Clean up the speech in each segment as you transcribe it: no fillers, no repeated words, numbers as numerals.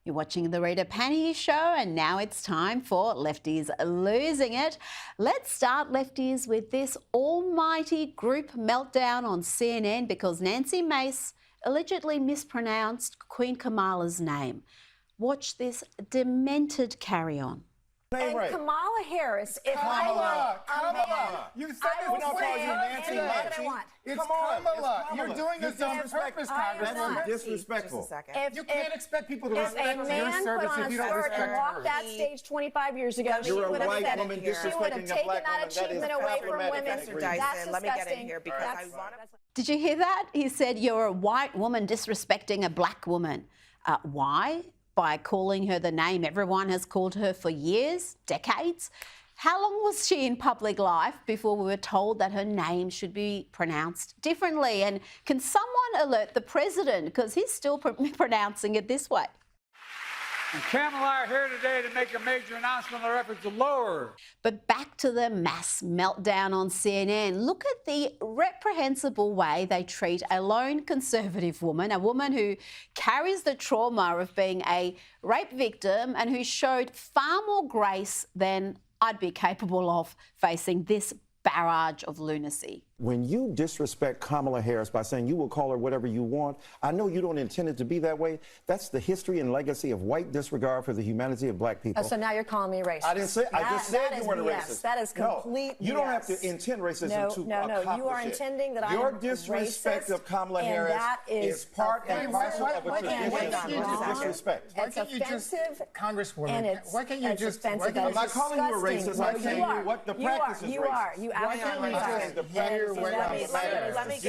You're watching the Rita Panier Show, and now it's time for Lefties Losing It. Let's start, Lefties, with this almighty group meltdown on CNN because Nancy Mace allegedly mispronounced Queen Kamala's name. Watch this demented carry-on. And right. Kamala Harris, if Kamala, I were a man, you said I this. will We're not say calling you Nancy anything that I Mace. want. It's Come on, Kamala. it's You're Kamala. doing this on purpose, I am Congresswoman. not. Disrespectful. Just a second. You can't expect people to If respect a your man put service on if a you don't skirt respect and walked hers. that stage 25 years ago, she You're a would have white said woman it. She would have disrespecting a taken black that woman. That is achievement away from problematic. women. Professor That's Dyson, let me get in disgusting. here because I want to. Did you hear that? He said you're a white woman disrespecting a black woman. Why? By calling her the name everyone has called her for years, decades. How long was she in public life before we were told that her name should be pronounced differently? And can someone alert the president because he's still pronouncing it this way? And Kamala are here today to make a major announcement on their efforts to lower. But back to the mass meltdown on CNN. Look at the reprehensible way they treat a lone conservative woman, a woman who carries the trauma of being a rape victim and who showed far more grace than I'd be capable of facing this barrage of lunacy. When you disrespect Kamala Harris by saying you will call her whatever you want, I know you don't intend it to be that way. That's the history and legacy of white disregard for the humanity of black people. Oh, so now you're calling me racist. I didn't say. I just said you weren't a BS. racist. That is complete No, you don't BS. have to intend racism to No, accomplish you are it. intending that I Your am disrespect racist, of Kamala and Harris that is part and parcel of a why can't tradition you of just- disrespect. Why It's can't you just, offensive, Congresswoman, and it's, why can't you it's just, offensive. I'm not calling you a racist. No, I'm you saying are. what the You practice are. is You racist. are. You Why can't absolutely you are. just hear what I'm saying? Let me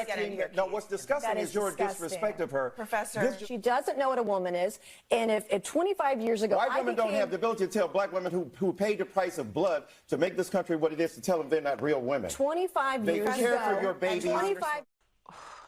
get in here. No, what's disgusting That is is your disgusting. disrespect of her. Professor. She doesn't know what a woman is, and if 25 years ago White I women don't became- have the ability to tell black women who paid the price of blood to make this country what it is to tell them they're not real women. 25 They years care ago, for your babies. 25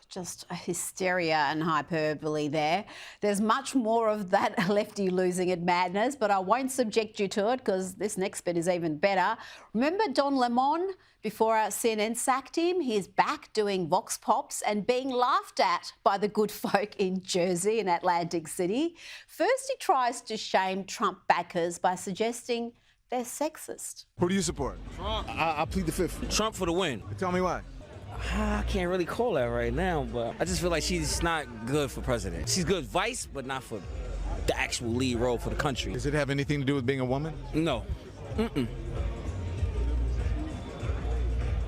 Just hysteria and hyperbole there. There's much more of that lefty losing it madness, but I won't subject you to it because this next bit is even better. Remember Don Lemon? Before CNN sacked him, he's back doing vox pops and being laughed at by the good folk in Jersey and Atlantic City. First, he tries to shame Trump backers by suggesting they're sexist. Who do you support? Trump. I plead the fifth. Trump for the win. Tell me why. I can't really call that right now, but I just feel like she's not good for president. She's good vice, but not for the actual lead role for the country. Does it have anything to do with being a woman? No.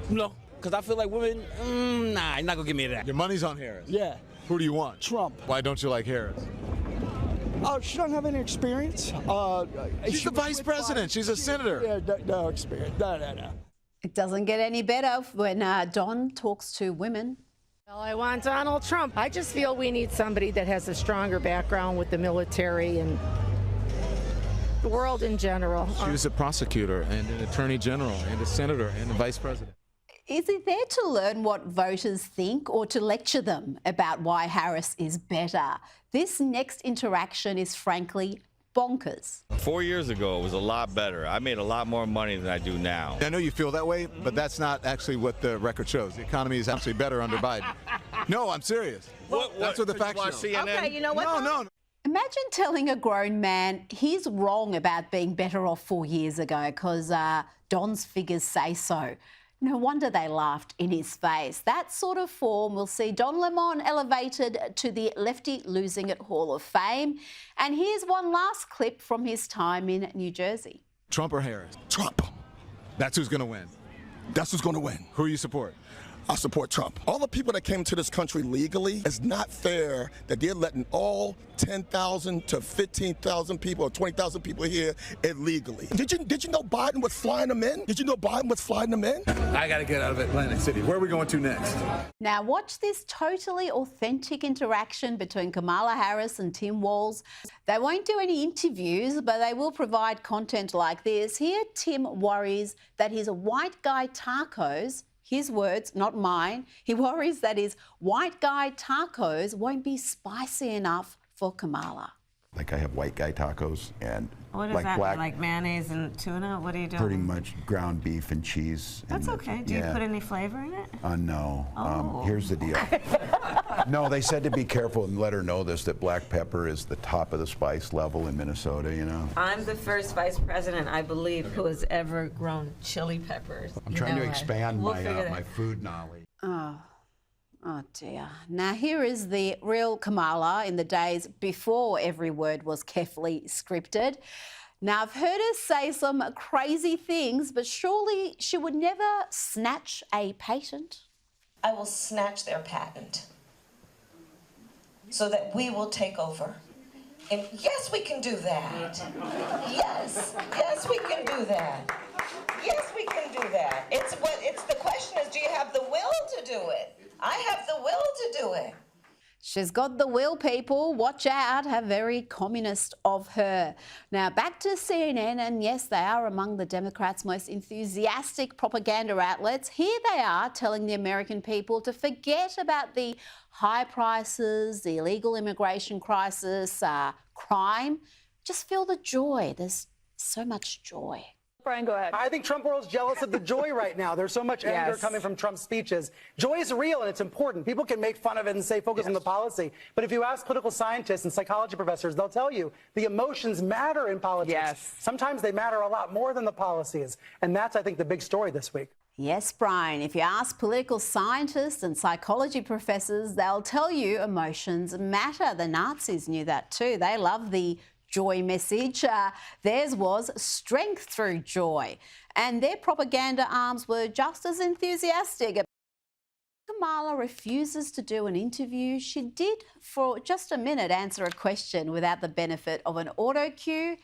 No, because I feel like women, nah, you're not going to give me that. Your money's on Harris. Yeah, Who do you want? Trump. Why don't you like Harris? She doesn't have any experience. She's the vice president. She's a senator. Yeah, no experience. No. It doesn't get any better when Don talks to women. Well, I want Donald Trump. I just feel we need somebody that has a stronger background with the military and the world in general. She was a prosecutor and an attorney general and a senator and a vice president. Is it there to learn what voters think or to lecture them about why Harris is better? This next interaction is frankly bonkers. 4 years ago, it was a lot better. I made a lot more money than I do now. I know you feel that way, but that's not actually what the record shows. The economy is actually better under Biden. No, I'm serious. That's what the facts show. Okay, you know what? No. Imagine telling a grown man he's wrong about being better off 4 years ago because Don's figures say so. No wonder they laughed in his face. That sort of form will see Don Lemon elevated to the Lefty Losing It Hall of Fame. And here's one last clip from his time in New Jersey. Trump or Harris? Trump. That's who's going to win. That's who's going to win. Who you support? I support Trump. All the people that came to this country legally, it's not fair that they're letting all 10,000 to 15,000 people or 20,000 people here illegally. Did you know Biden was flying them in? Did you know Biden was flying them in? I got to get out of Atlantic City. Where are we going to next? Now watch this totally authentic interaction between Kamala Harris and Tim Walz. They won't do any interviews, but they will provide content like this. Here, Tim worries that his white guy tacos, his words, not mine, he worries that his white guy tacos won't be spicy enough for Kamala. Like I have white guy tacos and What does like that black, mean? Like mayonnaise and tuna? What are you doing? pretty much ground beef and cheese. That's and okay. Do you put any flavor in it? No. Oh. Here's the deal. No, they said to be careful and let her know this, that black pepper is the top of the spice level in Minnesota, you know. I'm the first vice president, I believe, who has ever grown chili peppers. I'm trying to expand my food knowledge. Oh dear. Now here is the real Kamala in the days before every word was carefully scripted. Now I've heard her say some crazy things, but surely she would never snatch a patent? I will snatch their patent so that we will take over. And yes, we can do that. Yes, we can do that. Yes, we can do that. It's the question is, do you have the will to do it? I have the will to do it. She's got the will, people. Watch out. How very communist of her. Now, back to CNN, and yes, they are among the Democrats' most enthusiastic propaganda outlets. Here they are telling the American people to forget about the high prices, the illegal immigration crisis, crime. Just feel the joy. There's so much joy. Brian, go ahead. I think Trump world's jealous of the joy right now. There's so much anger coming from Trump's speeches. Joy is real and it's important. People can make fun of it and say focus on the policy. But if you ask political scientists and psychology professors, they'll tell you the emotions matter in politics. Sometimes they matter a lot more than the policies. And that's, I think, the big story this week. Yes, Brian, if you ask political scientists and psychology professors, they'll tell you emotions matter. The Nazis knew that too. They love the joy message. Theirs was strength through joy. And their propaganda arms were just as enthusiastic. Kamala refuses to do an interview. She did, for just a minute, answer a question without the benefit of an auto cue,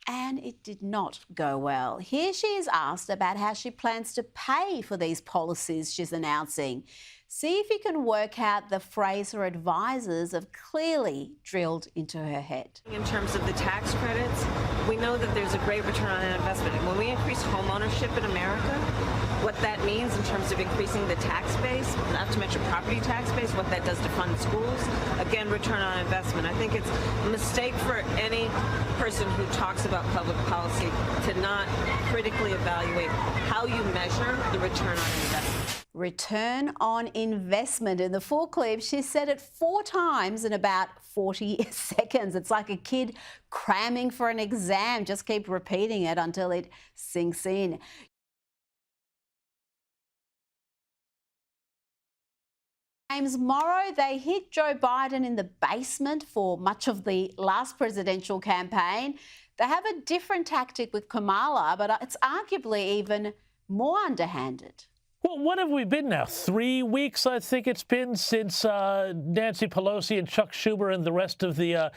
and it did not go well. Here she is asked about how she plans to pay for these policies she's announcing. See if you can work out the phrase her advisors have clearly drilled into her head. In terms of the tax credits, we know that there's a great return on investment. When we increase home ownership in America, what that means in terms of increasing the tax base, not to mention property tax base, what that does to fund schools, again, return on investment. I think it's a mistake for any person who talks about public policy to not critically evaluate how you measure the return on investment. Return on investment. In the full clip, she said it 4 times in about 40 seconds. It's like a kid cramming for an exam. Just keep repeating it until it sinks in. Tomorrow, they hit Joe Biden in the basement for much of the last presidential campaign. They have a different tactic with Kamala, but it's arguably even more underhanded. Well, what have we been now? 3 weeks, I think it's been, since Nancy Pelosi and Chuck Schumer and the rest of the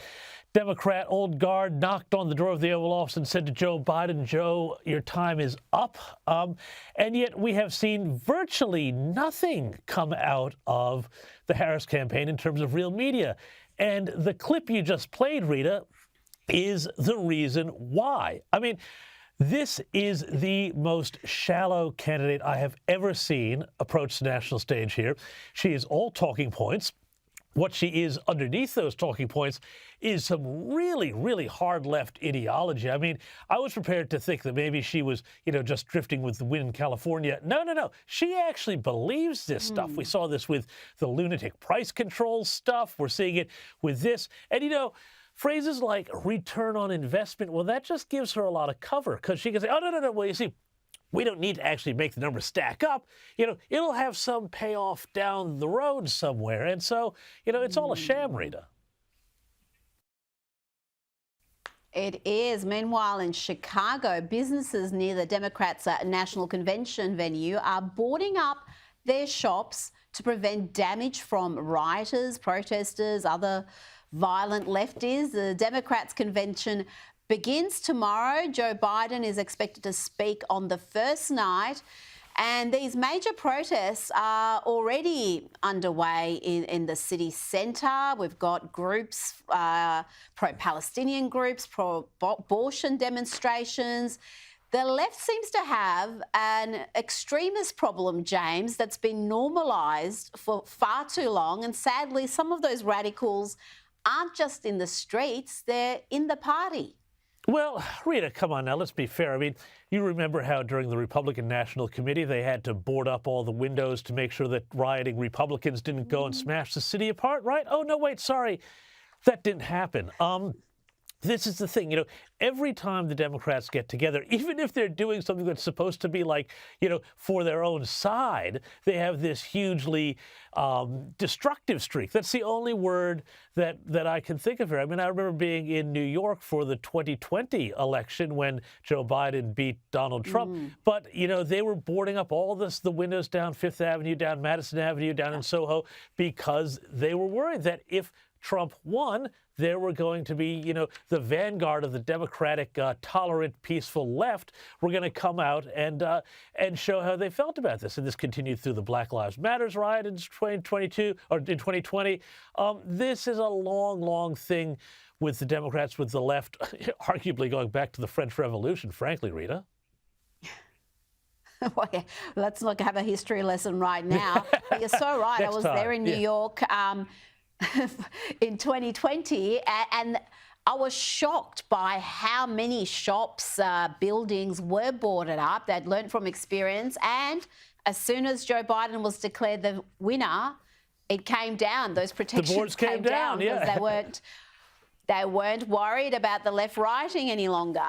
Democrat old guard knocked on the door of the Oval Office and said to Joe Biden, Joe, your time is up. And yet we have seen virtually nothing come out of the Harris campaign in terms of real media. And the clip you just played, Rita, is the reason why. I mean, this is the most shallow candidate I have ever seen approach the national stage here. She is all talking points. What she is underneath those talking points is some really, really hard left ideology. I mean, I was prepared to think that maybe she was, just drifting with the wind in California. No. She actually believes this stuff. We saw this with the lunatic price control stuff. We're seeing it with this. And, phrases like return on investment, well, that just gives her a lot of cover, because she can say, oh, no, well, you see, we don't need to actually make the numbers stack up. It'll have some payoff down the road somewhere. And so, it's all a sham, Rita. It is. Meanwhile, in Chicago, businesses near the Democrats' national convention venue are boarding up their shops to prevent damage from rioters, protesters, other violent lefties. The Democrats' convention begins tomorrow. Joe Biden is expected to speak on the first night. And these major protests are already underway in the city centre. We've got groups, pro-Palestinian groups, pro-abortion demonstrations. The left seems to have an extremist problem, James, that's been normalised for far too long. And sadly, some of those radicals aren't just in the streets, they're in the party. Well, Rita, come on now, let's be fair. I mean, you remember how during the Republican National Committee they had to board up all the windows to make sure that rioting Republicans didn't go and smash the city apart, right? Oh, no, wait, sorry. That didn't happen. This is the thing, you know, every time the Democrats get together, even if they're doing something that's supposed to be like, you know, for their own side, they have this hugely destructive streak. That's the only word that I can think of here. I mean, I remember being in New York for the 2020 election when Joe Biden beat Donald Trump. But, you know, they were boarding up all the windows down Fifth Avenue, down Madison Avenue, down in Soho, because they were worried that if Trump won, there were going to be, you know, the vanguard of the Democratic tolerant, peaceful left were going to come out and show how they felt about this. And this continued through the Black Lives Matters riot in 2022 or in 2020. This is a long, long thing with the Democrats, with the left, arguably going back to the French Revolution, frankly, Rita. Well, yeah, let's not have a history lesson right now. But you're so right. I was there in New York in 2020, and I was shocked by how many shops, buildings were boarded up. They'd learned from experience, and as soon as Joe Biden was declared the winner, it came down. Those protections the boards came down, because they weren't worried about the left rioting any longer.